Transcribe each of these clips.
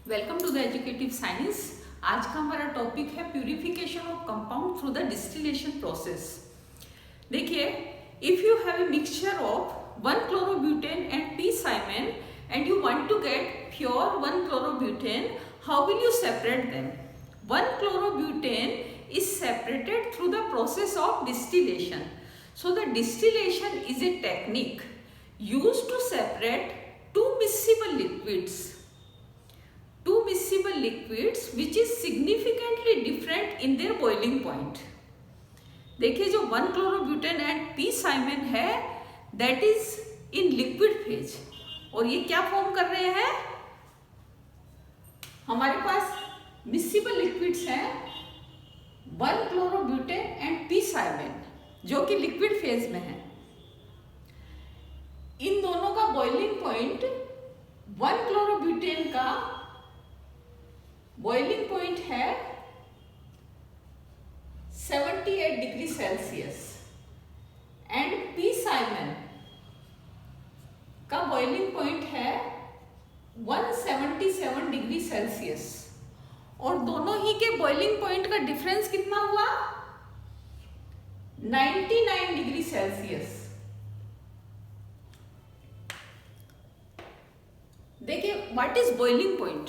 Welcome to the educative science. आज का हमारा टॉपिक है purification of compound through the distillation process. देखिए, if you have a mixture of 1 chlorobutane and p-cymene and you want to get pure 1 chlorobutane, how will you separate them? 1 chlorobutane is separated through the process of distillation. So the distillation is a technique used to separate two miscible liquids which is significantly different in their boiling point. देखिए, जो 1 chlorobutane and p-cymene है that is in liquid phase और ये क्या form कर रहे हैं? हमारे पास miscible liquids हैं 1 chlorobutane and p-cymene जो कि लिक्विड फेज में है। इन दोनों का बॉइलिंग पॉइंट 1 chlorobutane का बॉइलिंग पॉइंट है 78 डिग्री सेल्सियस एंड p-cymene का बॉइलिंग पॉइंट है 177 डिग्री सेल्सियस और दोनों ही के बॉइलिंग पॉइंट का डिफरेंस कितना हुआ? 99 डिग्री सेल्सियस। देखिए, what is boiling point?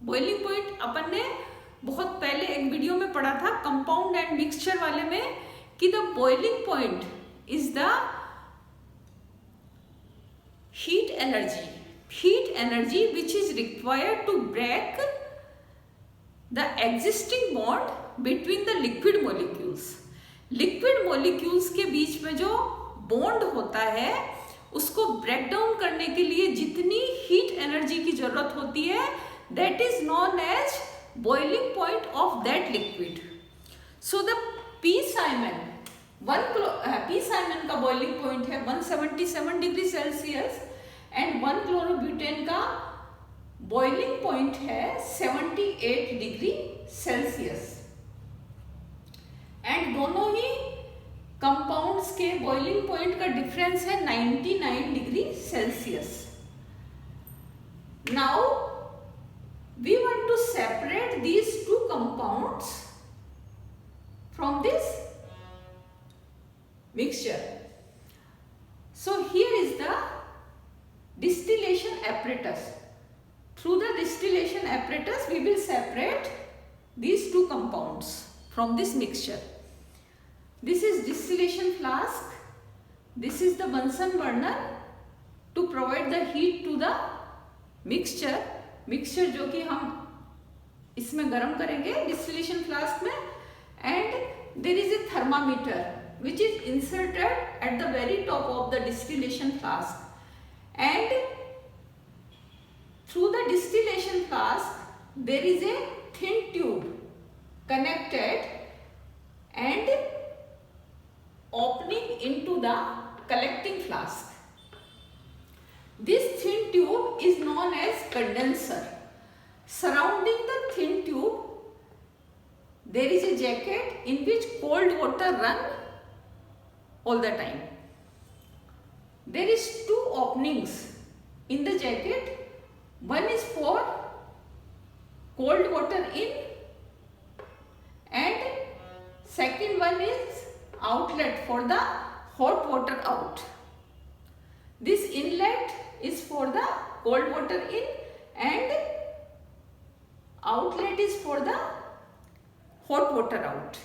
Boiling point अपन ने बहुत पहले एक वीडियो में पढ़ा था कंपाउंड एंड मिक्सचर वाले में कि the boiling point is the heat energy which is required to break the existing bond between the liquid molecules के बीच में जो बॉन्ड होता है उसको ब्रेक डाउन करने के लिए जितनी हीट एनर्जी की जरूरत होती है that is known as boiling point of that liquid. So the p-cymene का boiling point है 177 डिग्री सेल्सियस एंड 1 chlorobutane का boiling point है 78 डिग्री सेल्सियस एंड दोनों ही कंपाउंड्स के बॉइलिंग पॉइंट का डिफरेंस है 99 degree Celsius. Now we want to separate these two compounds from this mixture. So here is the distillation apparatus. Through the distillation apparatus we will separate these two compounds from this mixture. This is distillation flask, this is the Bunsen burner to provide the heat to the mixture जो कि हम इसमें गर्म करेंगे distillation flask में and there is a thermometer which is inserted at the very top of the distillation flask and through the distillation flask there is a thin tube connected and opening into the collecting flask. This thin tube is known as condenser. Surrounding the thin tube, there is a jacket in which cold water run all the time. There is two openings in the jacket. One is for cold water in and second one is outlet for the hot water out. This inlet is for the cold water in and outlet is for the hot water out.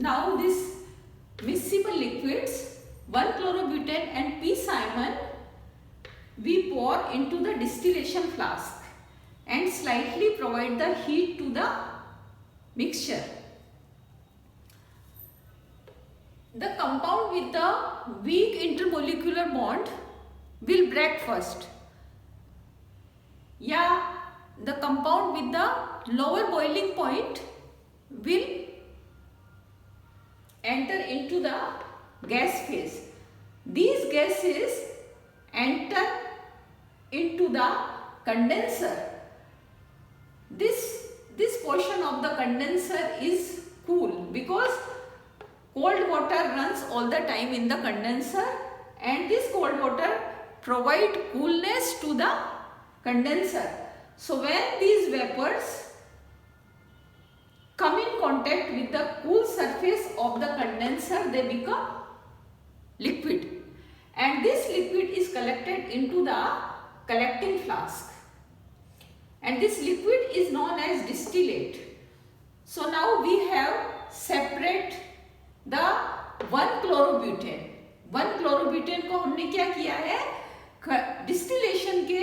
Now this miscible liquids 1 chlorobutane and p-cymene we pour into the distillation flask and slightly provide the heat to the mixture. The compound with the weak intermolecular bond will break first. या the compound with the lower boiling point will enter into the gas phase. These gases enter into the condenser. This portion of the condenser is cool because cold water runs all the time in the condenser and this cold water provide coolness to the condenser. So when these vapors come in contact with the cool surface of the condenser, they become liquid, and this liquid is collected into the collecting flask, and this liquid is known as distillate. So now we have separate the 1-chlorobutane. 1-chlorobutane को हमने क्या किया है, distillation के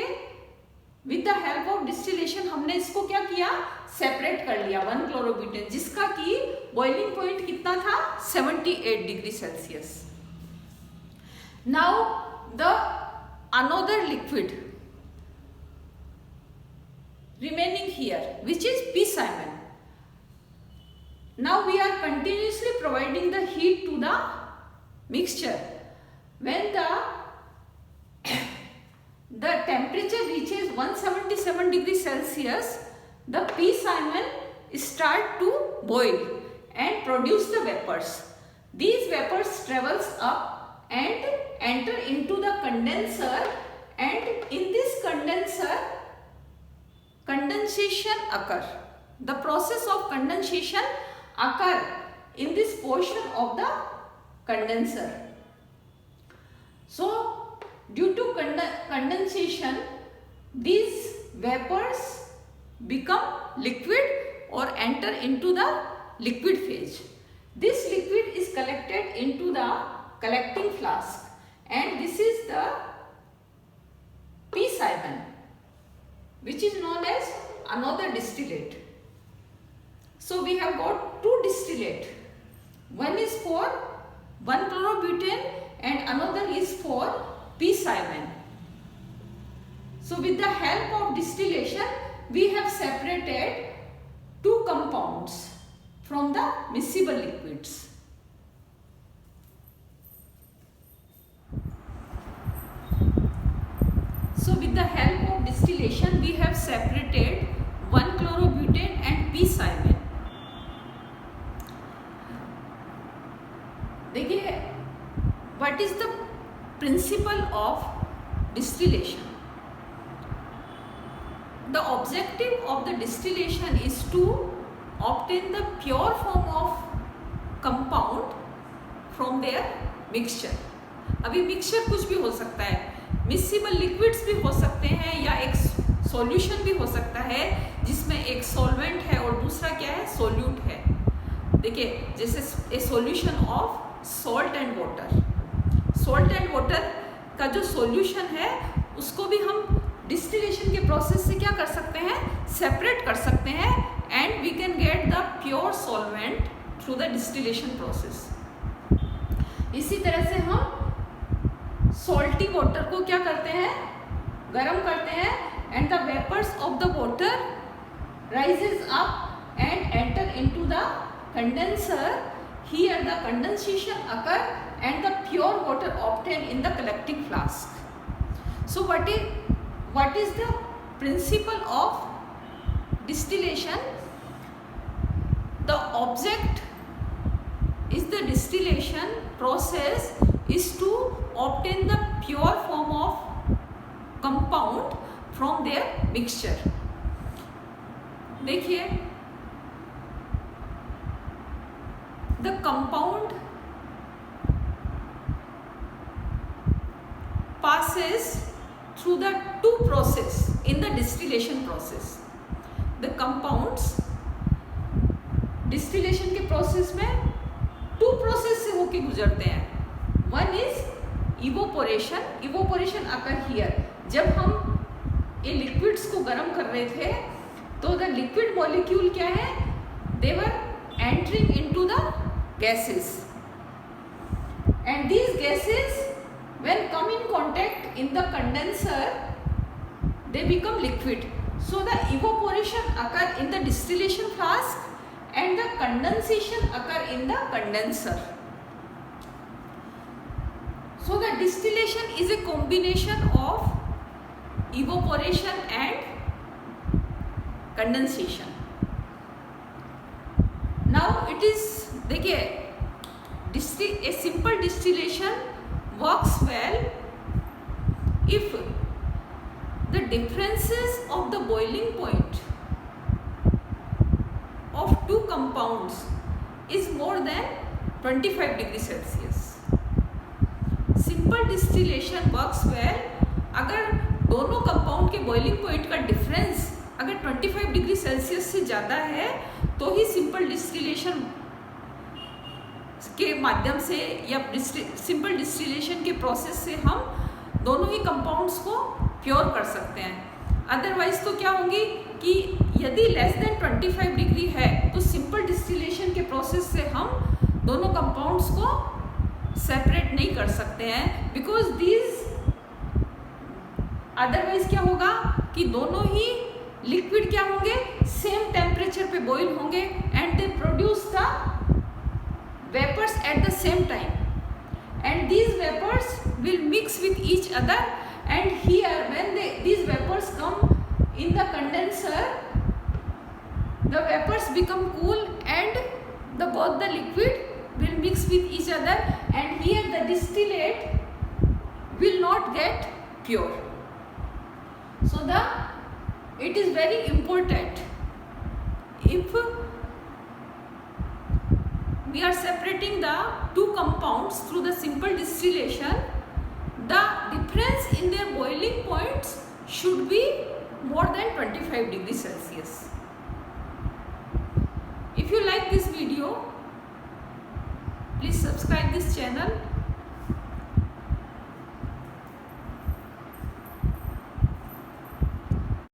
with the help of distillation हमने इसको क्या किया, सेपरेट कर लिया 1-chlorobutane, जिसका कि बॉइलिंग पॉइंट कितना था, 78 degree Celsius. Now the another liquid remaining here, which is P-Simon. Now we are continuously providing the heat to the mixture. When the temperature reaches 177 degrees Celsius, the P-Simon start to boil and produce the vapors. These vapors travels up and enter into the condenser, and in this condenser condensation occur. The process of condensation occur in this portion of the condenser. So due to condensation, these vapors become liquid or enter into the liquid phase. This liquid is collected into the collecting flask, and this is the P-Simon, which is known as another distillate. So we have got two distillate. One is for 1-chlorobutane and another is for P-Simon. So with the help of distillation, we have separated two compounds from the miscible liquids. So with the help of distillation, we have separated 1-chlorobutane and P-Simon. देखिए, what is the principle of distillation? The objective of the distillation is to obtain the pure form of compound from their mixture. अभी mixture कुछ भी हो सकता है, मिक्सिबल liquids भी हो सकते हैं, या एक सॉल्यूशन भी हो सकता है जिसमें एक सॉल्वेंट है और दूसरा क्या है, सोल्यूट है. देखिए, जैसे ए solution of salt and water. Salt and water का जो सॉल्यूशन है उसको भी हम डिस्टिलेशन के प्रोसेस से क्या कर सकते हैं, सेपरेट कर सकते हैं, and we can get the pure solvent through the distillation process. इसी तरह से हम सॉल्टी वाटर को क्या करते हैं, गर्म करते हैं, and the vapours of the water rises up and enter into the condenser. Here the condensation occur and the pure water obtained in the collecting flask. So what is the principle of distillation? The object is the distillation process is to obtain the pure form of compound from their mixture. देखिए, the compound passes through the two process in the distillation process. The compounds distillation के process में two process से होके गुजरते हैं. One is evaporation. Evaporation occur here. जब हम ये liquids को गर्म कर रहे थे तो the liquid molecule क्या है, they were entering into the gases, and these gases when come in contact in the condenser they become liquid. So the evaporation occur in the distillation flask and the condensation occur in the condenser. So the distillation is a combination of evaporation and condensation. Now it is, देखिए, a simple distillation works well if the differences of the boiling point of two compounds is more than 25 degree Celsius. Simple distillation works well अगर दोनों compound के boiling point का difference अगर 25 degree Celsius से ज़्यादा है तो ही सिंपल डिस्टिलेशन के माध्यम से या सिंपल डिस्टिलेशन के प्रोसेस से हम दोनों ही कंपाउंड्स को प्योर कर सकते हैं। अदरवाइज तो क्या होंगी कि यदि लेस देन 25 डिग्री है तो सिंपल डिस्टिलेशन के प्रोसेस से हम दोनों कंपाउंड्स को सेपरेट नहीं कर सकते हैं, बिकॉज दीज, अदरवाइज क्या होगा कि दोनों ही लिक्विड क्या होंगे, सेम टेम्परेचर पे बॉईल होंगे and they produce the vapours at the same time and these vapours will mix with each other and here when these vapors come in the condenser, the vapors become cool and both the liquid will mix with each other and here the distillate will not get pure. So it is very important, if we are separating the two compounds through the simple distillation, the difference in their boiling points should be more than 25 degrees Celsius. If you like this video, please subscribe this channel